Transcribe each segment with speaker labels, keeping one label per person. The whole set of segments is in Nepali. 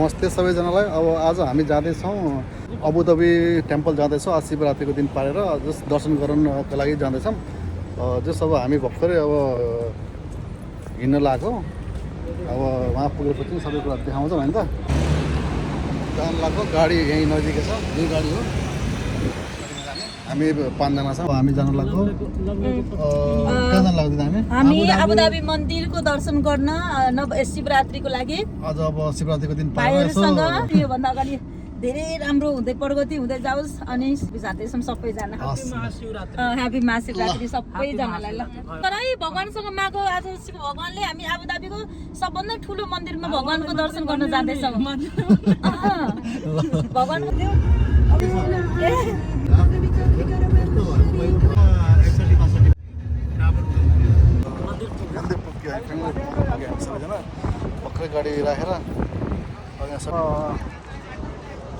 Speaker 1: नमस्ते सबैजनालाई। अब आज हामी जाँदैछौँ अबुधाबी टेम्पल जाँदैछौँ। आज शिवरात्रिको दिन पारेर जस दर्शन गर्नको लागि जाँदैछौँ। जस अब हामी भर्खरै अब हिँड्न लाग्यो। अब वहाँ पुगेपछि सबै कुरा देखाउँछौँ होइन त। जान लाग्यो गाडी यहीँ नजिकै छ, दुई गाडी हो। हामी 5 जना छौँ। हामी जानु लाग्यो। कहाँ जानु लाग्यो
Speaker 2: हामी अबुधाबी मन्दिरको दर्शन गर्न शिवरात्रिको लागि।
Speaker 1: आज अब शिवरात्रिको दिन
Speaker 2: भाइहरूसँग योभन्दा अगाडि धेरै राम्रो हुँदै प्रगति हुँदै जाओस् अनि जाँदैछौँ सबैजना। ह्यापी महाशिवरात्रि सबैजनालाई। ल तर है भगवान्सँग मागो। आज शिव भगवान्ले हामी अबुधाबीको सबभन्दा ठुलो मन्दिरमा भगवान्को दर्शन गर्न जाँदैछौँ। भगवान्को
Speaker 1: सबैजना भर्खरै गाडी राखेर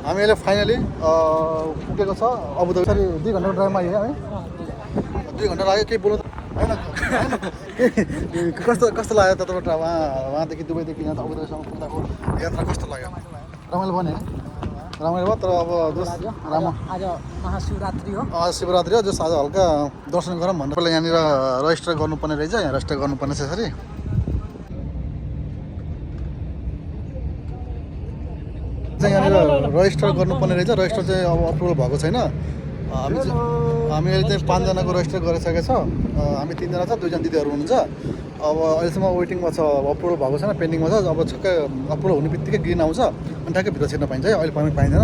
Speaker 1: हामी अहिले फाइनली पुगेको छ अबुधाबी। 2 घन्टाको ड्राइभमा आयो है। 2 घन्टा लाग्यो। केही बोल्नु होइन कस्तो कस्तो लाग्यो त तपाईँ वहाँदेखि दुबईदेखि यहाँ अबुधाबीसम्म पुग्दाको यात्रा कस्तो लाग्यो? रमाइलो बन्यो है? रमाइलो भयो। तर अब आज महाशिवरात्रि हो। शिवरात्रि हो। जस आज हल्का दर्शन गरौँ भनेर पहिला यहाँनिर रजिस्टर गर्नुपर्ने रहेछ। यहाँ रजिस्टर गर्नुपर्ने छ यसरी। यहाँनिर रजिस्टर गर्नुपर्ने रहेछ। रजिस्टर चाहिँ अब अप्रुभल भएको छैन। हामीले चाहिँ 5 जनाको रजिस्टर गरिसकेको छ। हामी 3 जना छ, 2 जना दिदीहरू हुनुहुन्छ। अब अहिलेसम्म वेटिङमा छ, अप्रुभल भएको छैन, पेन्डिङमा छ। अब छक्कै अप्रुभल हुने बित्तिकै ग्रिन आउँछ अनि ठ्याक्कै भित्र छिर्न पाइन्छ है। अहिले पानी पाइँदैन।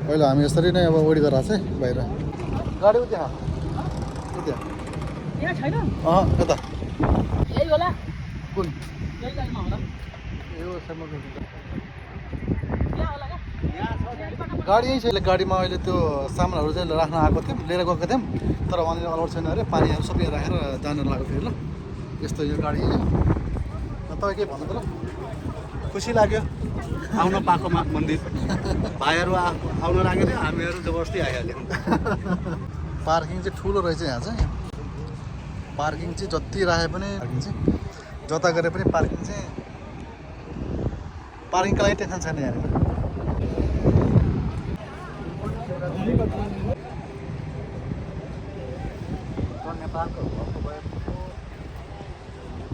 Speaker 1: अहिले हामी यसरी नै अब वेट गरेर चाहिँ बाहिर गाडी त्यहाँ
Speaker 2: छैन।
Speaker 1: यता
Speaker 2: यही होला।
Speaker 1: कुन गाडी यहीँ छ। गाडीमा अहिले त्यो सामानहरू चाहिँ राख्न आएको थियौँ, लिएर गएको थियौँ। तर वहाँनिर अलाउड छैन अरे। पानीहरू सबै राखेर जान लाग्यो फेरि। ल यस्तो यो गाडी तपाईँ के भन्नु त? ल
Speaker 3: खुसी लाग्यो आउन पाएको मन्दिर। भाइहरू आउन लाग्यो थियो, हामीहरू जबरजस्ती आइहाल्यौँ।
Speaker 1: पार्किङ चाहिँ ठुलो रहेछ यहाँ चाहिँ। पार्किङ चाहिँ जति राखे पनि पार्किङ चाहिँ जता गरे पनि पार्किङ चाहिँ पार्किङको लागि टेन्सन छैन यहाँनिर।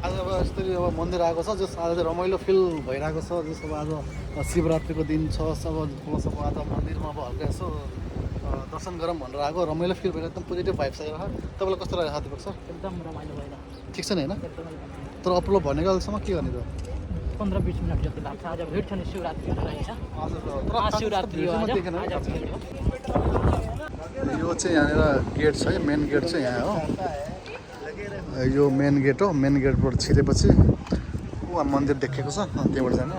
Speaker 1: आज अब यसरी अब मन्दिर आएको छ। जस आज चाहिँ रमाइलो फिल भइरहेको छ। जस अब आज शिवरात्रिको दिन छ। अब प्लस अब आज मन्दिरमा अब हल्का यसो दर्शन गरौँ भनेर आएको। रमाइलो फिल भएर एकदम पोजिटिभ भाइब्स आएर। तपाईँलाई कस्तो लाग्यो साथी पक्ष?
Speaker 2: एकदम रमाइलो भएर
Speaker 1: ठिक छ नि होइन? तर अप्रुभल भनेको अहिलेसम्म के गर्ने त?
Speaker 2: 15-20 मिनट जति लाग्छ। आज भिड छ नि शिवरात्रि रहेछ। शिवरात्रि हो।
Speaker 1: यो चाहिँ यहाँनिर गेट छ है। मेन गेट चाहिँ यहाँ हो। यो मेन गेट हो। मेन गेटबाट छिरेपछि वहाँ मन्दिर देखेको छ, त्यहाँबाट जानु।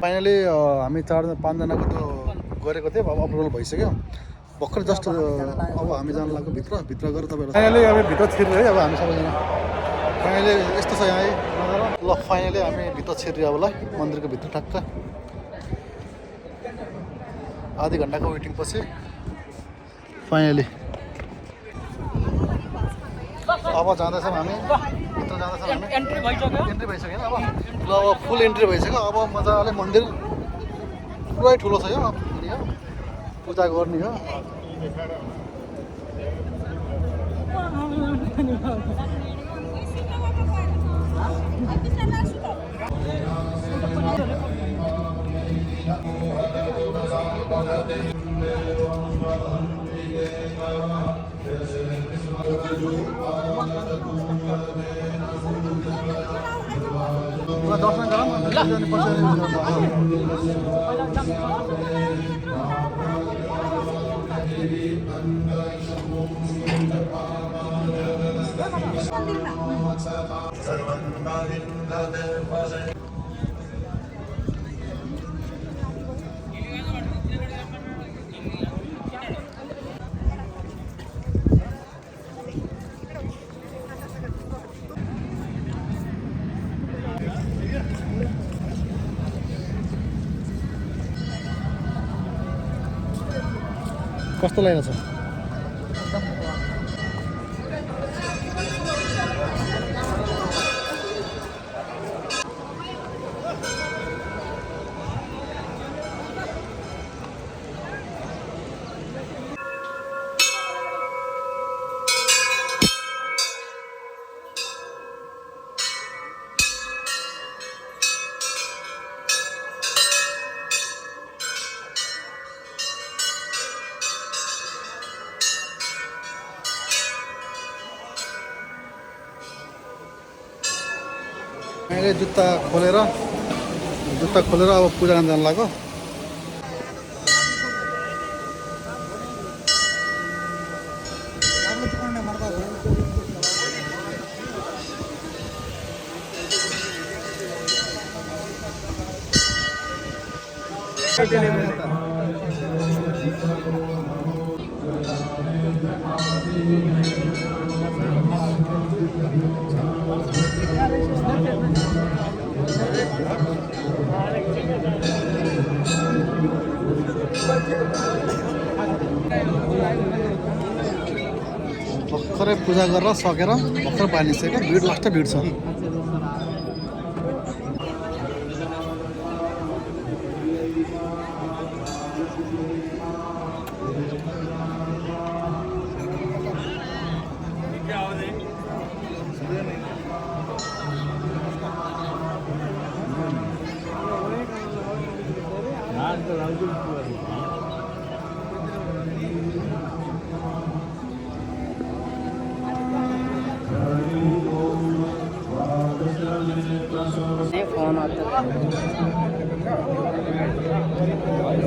Speaker 1: फाइनली हामी 5 जनाको त्यो गरेको थियौँ। अब अप्रुभल भइसक्यो भर्खर जस्ट। अब हामी जानु लाग्यो भित्र गएर तपाईँहरू फाइनली अब भित्र छिर्यो है। अब हामी सबैजना फाइनली यस्तो छ यहाँ है। ल फाइनली हामी भित्र छिर्यो अब। ल मन्दिरको भित्र ठ्याक्क आधी घन्टाको वेटिङ पछि फाइनली अब जाँदैछौँ हामी भित्र। जाँदैछौँ हामी। एन्ट्री भइसक्यो अब। ल अब फुल एन्ट्री भइसक्यो। अब मजाले मन्दिर पुरै ठुलो छ यो। पूजा गर्ने हो। दर्शन गरौँ कस्तो लागेको छ? मैले जुत्ता खोलेर अब पूजा गर्न जानु लाग्यो। भर्खरै पूजा गरेर सकेर भर्खर बाहिर निस्केको भिड लास्ट भिड छ।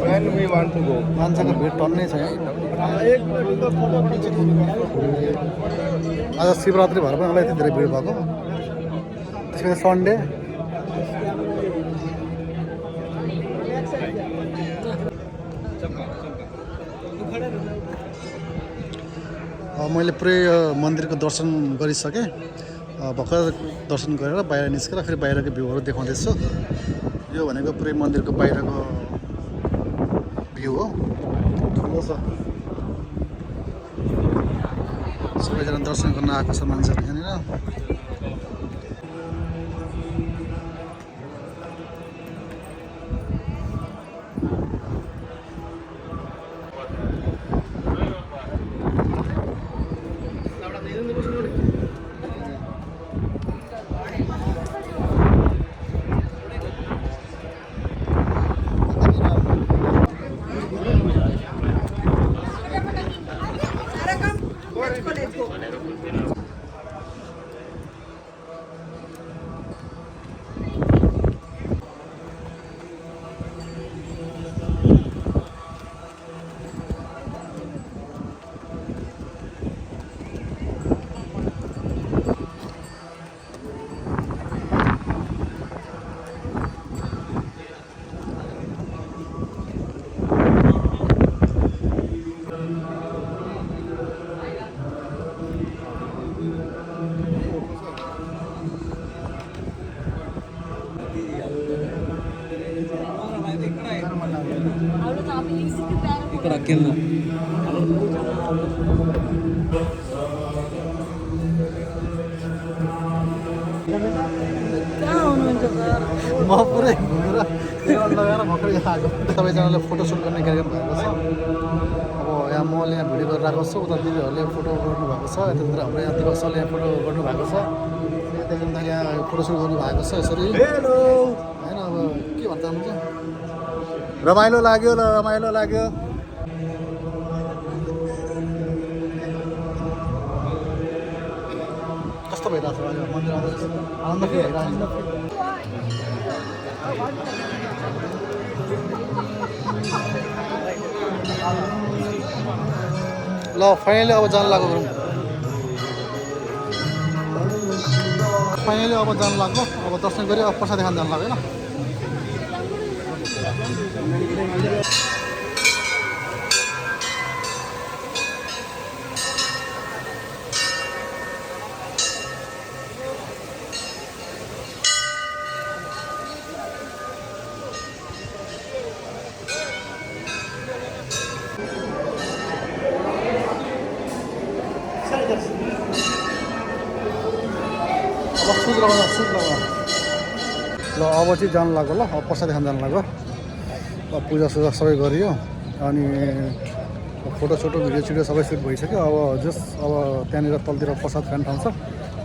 Speaker 3: When we want to go.
Speaker 1: मान्छेको भिड टन्नै छ यहाँ। आज शिवरात्रि भएर पनि मलाई यति धेरै भिड भएको। त्यसपछि सन्डे मैले पुरै मन्दिरको दर्शन गरिसकेँ। भर्खर दर्शन गरेर बाहिर निस्केर फेरि बाहिरको भ्यूहरू देखाउँदैछु। यो भनेको पुरै मन्दिरको बाहिरको भ्यू हो। ठुलो छ। सबैजना दर्शन गर्न आएको छ मान्छेहरू यहाँनिर।
Speaker 4: ఇక్కడ కింద
Speaker 1: म पुरै घुमेर टेबल लगाएर भर्खर यहाँ आएको। सबैजनाले फोटोसुट गर्ने कार्यक्रम भएको छ। अब यहाँ मैले यहाँ भिडियो गरिरहेको छु, उता दिदीहरूले फोटो गर्नुभएको छ, यतातिर हाम्रो यहाँ दिवक सरले यहाँ फोटो गर्नुभएको छ। यहाँदेखि त यहाँ फोटोसुट गर्नुभएको छ यसरी। होइन अब के भन्छ हुन्छ रमाइलो लाग्यो ल, रमाइलो लाग्यो। कस्तो भइरहेको छ अहिले मन्दिर आउँदा आनन्द फिल भइरहेको छ। ल फाइनली अब जान लाग्यो गरौँ। फाइनली अब जान लाग्यो। अब दर्शन गरी अब प्रसाद खान जान लाग्यो होइन। अब सुज लगाउन ल अब चाहिँ जानु लाग्यो। ल अब प्रसाद खान जानु लाग्यो। अब पूजासुजा सबै गरियो अनि फोटोसोटो भिडियो सबै सुट भइसक्यो। अब अब त्यहाँनिर तलतिर प्रसाद खाने ठाउँ छ,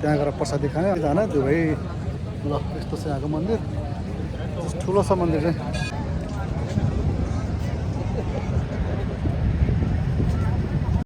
Speaker 1: त्यहाँ गएर प्रसादी खाने जाने दुवै। ल यस्तो छ यहाँको मन्दिर, ठुलो छ मन्दिर चाहिँ।